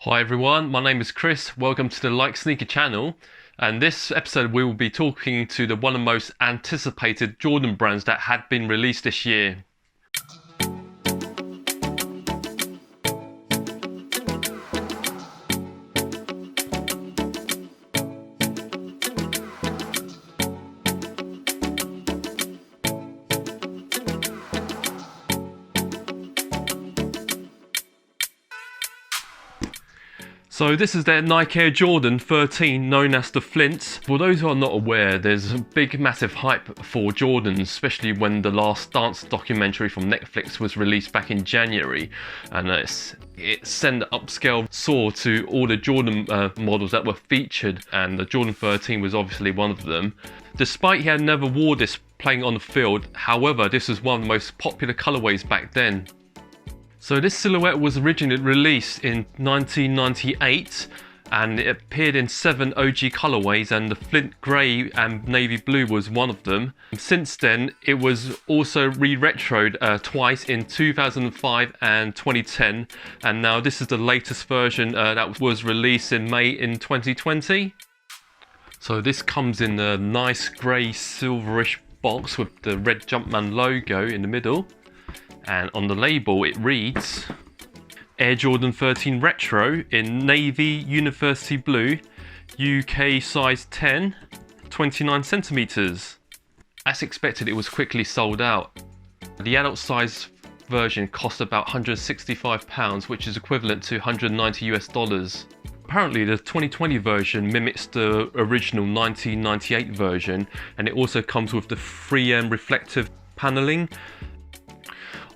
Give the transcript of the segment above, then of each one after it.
Hi everyone, my name is Chris. Welcome to the Like Sneaker channel. And this episode we will be talking to one of the most anticipated Jordan brands that had been released this year. So this is their Nike Air Jordan 13, known as the Flint. For those who are not aware, there's a big massive hype for Jordans, especially when the Last Dance documentary from Netflix was released back in January. And it sent the upscale soar to all the Jordan models that were featured, and the Jordan 13 was obviously one of them. Despite he had never wore this playing on the field, however, this was one of the most popular colorways back then. So this silhouette was originally released in 1998 and it appeared in 7 OG colorways, and the Flint Grey and Navy Blue was one of them. Since then it was also re-retroed twice in 2005 and 2010, and now this is the latest version that was released in May in 2020. So this comes in a nice grey silverish box with the red Jumpman logo in the middle. And on the label it reads Air Jordan 13 Retro in Navy University Blue, UK size 10, 29 centimeters. As expected, it was quickly sold out. The adult size version cost about £165, which is equivalent to $190 US. Apparently the 2020 version mimics the original 1998 version, and it also comes with the Freedem reflective paneling.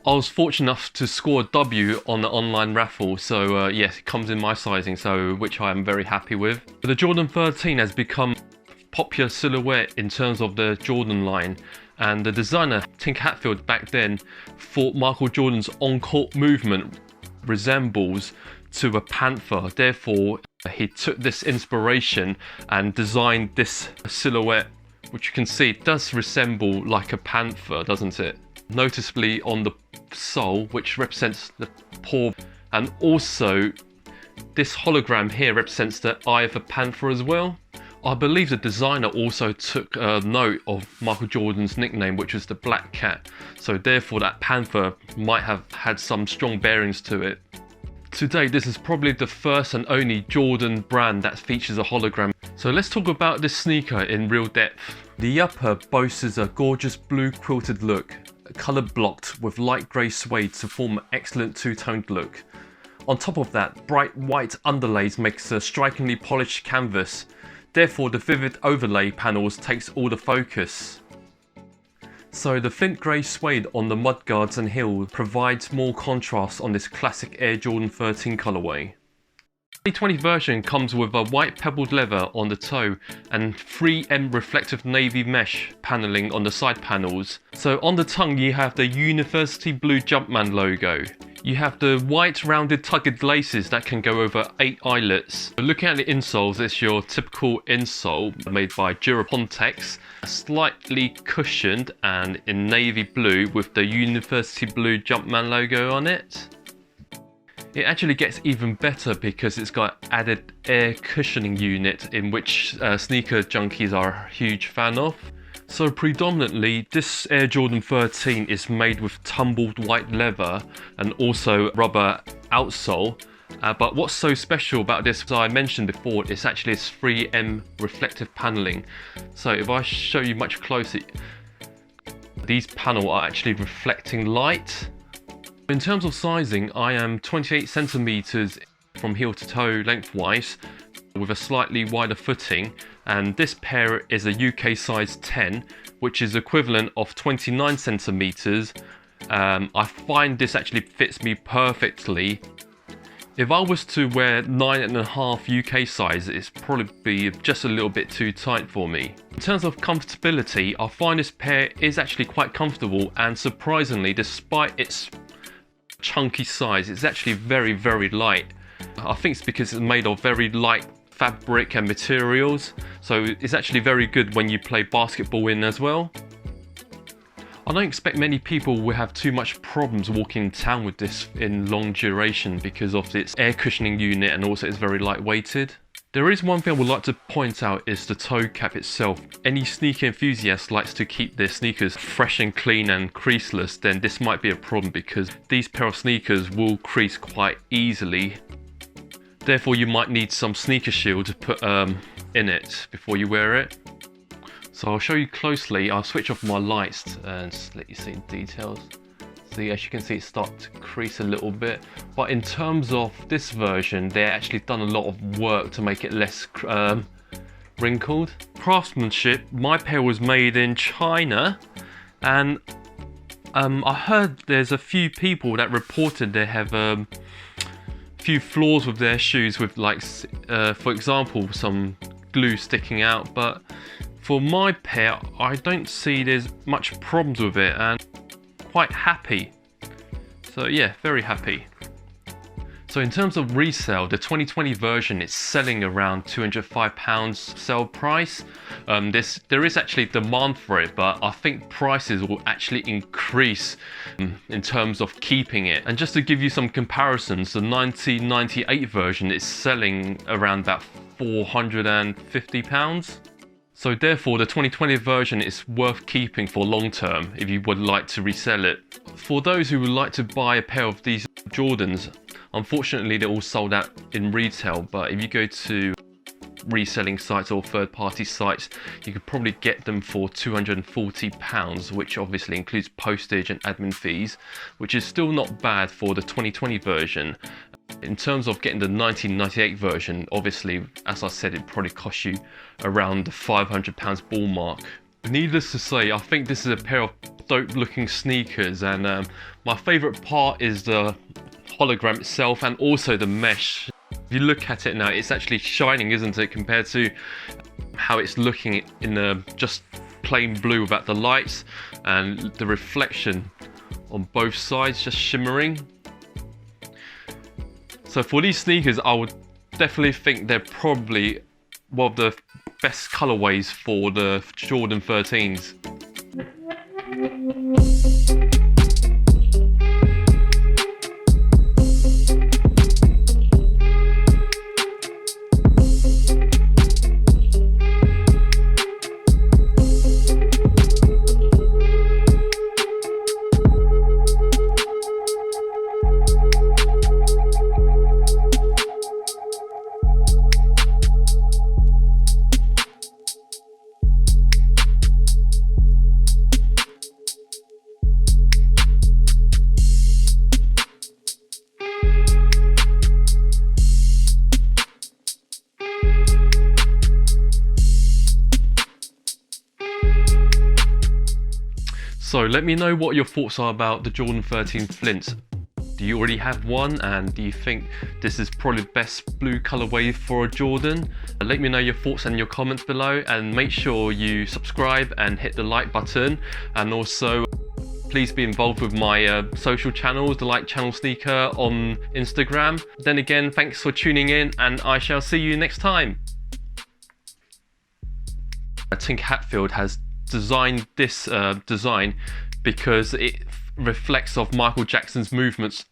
I was fortunate enough to score a W on the online raffle, so yes, it comes in my sizing, which I am very happy with. The Jordan 13 has become a popular silhouette in terms of the Jordan line, and the designer Tink Hatfield back then thought Michael Jordan's on-court movement resembles to a panther. Therefore, he took this inspiration and designed this silhouette, which you can see does resemble like a panther, doesn't it? Noticeably on the sole, which represents the paw, and also this hologram here represents the eye of a panther as well. I believe the designer also took a note of Michael Jordan's nickname, which was the Black Cat, so therefore that panther might have had some strong bearings to it. Today this is probably the first and only Jordan brand that features a hologram. So let's talk about this sneaker in real depth. The upper boasts a gorgeous blue quilted look, colour blocked with light grey suede to form an excellent two-toned look. On top of that, bright white underlays makes a strikingly polished canvas. Therefore the vivid overlay panels takes all the focus. So the Flint Grey suede on the mudguards and heel provides more contrast on this classic Air Jordan 13 colourway. The 2020 version comes with a white pebbled leather on the toe and 3M reflective navy mesh paneling on the side panels. So on the tongue you have the University Blue Jumpman logo. You have the white rounded tugged laces that can go over 8 eyelets. Looking at the insoles, it's your typical insole made by Durapontex, slightly cushioned and in navy blue with the University Blue Jumpman logo on it. It actually gets even better because it's got added air cushioning unit, in which sneaker junkies are a huge fan of. So predominantly this Air Jordan 13 is made with tumbled white leather and also rubber outsole. But what's so special about this, as I mentioned before, it's actually this 3M reflective paneling. So if I show you much closer, these panels are actually reflecting light. In terms of sizing, I am 28 centimeters from heel to toe lengthwise with a slightly wider footing, and this pair is a UK size 10, which is equivalent of 29 centimeters. I find this actually fits me perfectly. If I was to wear 9.5 UK size, it's probably be just a little bit too tight for me. In terms of comfortability, I find this pair is actually quite comfortable, and surprisingly, despite its chunky size, it's actually very, very light. I think it's because it's made of very light fabric and materials, so it's actually very good when you play basketball in as well. I don't expect many people will have too much problems walking in town with this in long duration because of its air cushioning unit, and also it's very lightweighted. There is one thing I would like to point out is the toe cap itself. Any sneaker enthusiast likes to keep their sneakers fresh and clean and creaseless, then this might be a problem because these pair of sneakers will crease quite easily. Therefore you might need some sneaker shield to put in it before you wear it. So I'll show you closely. I'll switch off my lights and just let you see the details. See, as you can see, it starts to crease a little bit. But in terms of this version, they actually done a lot of work to make it less wrinkled. Craftsmanship, my pair was made in China, and I heard there's a few people that reported they have few flaws with their shoes with, like, for example, some glue sticking out, but for my pair, I don't see there's much problems with it, and quite happy. So yeah, very happy. So in terms of resale, the 2020 version is selling around £205 sale price. There is actually demand for it, but I think prices will actually increase in terms of keeping it. And just to give you some comparisons, the 1998 version is selling around about £450. So therefore, the 2020 version is worth keeping for long term if you would like to resell it. For those who would like to buy a pair of these Jordans, unfortunately they're all sold out in retail, but if you go to reselling sites or third-party sites, you could probably get them for £240, which obviously includes postage and admin fees, which is still not bad for the 2020 version. In terms of getting the 1998 version, obviously, as I said, it probably cost you around the £500 ball mark. Needless to say, I think this is a pair of dope looking sneakers, and my favourite part is the hologram itself and also the mesh. If you look at it now, it's actually shining, isn't it, compared to how it's looking in the just plain blue without the lights, and the reflection on both sides just shimmering. So for these sneakers, I would definitely think they're probably one of the best colorways for the Jordan 13s. So let me know what your thoughts are about the Jordan 13 Flints. Do you already have one, and do you think this is probably the best blue colorway for a Jordan? Let me know your thoughts and your comments below, and make sure you subscribe and hit the like button, and also please be involved with my social channels, the Like Channel Sneaker on Instagram. Then again, thanks for tuning in, and I shall see you next time. Tink Hatfield has designed this design because it reflects of Michael Jackson's movements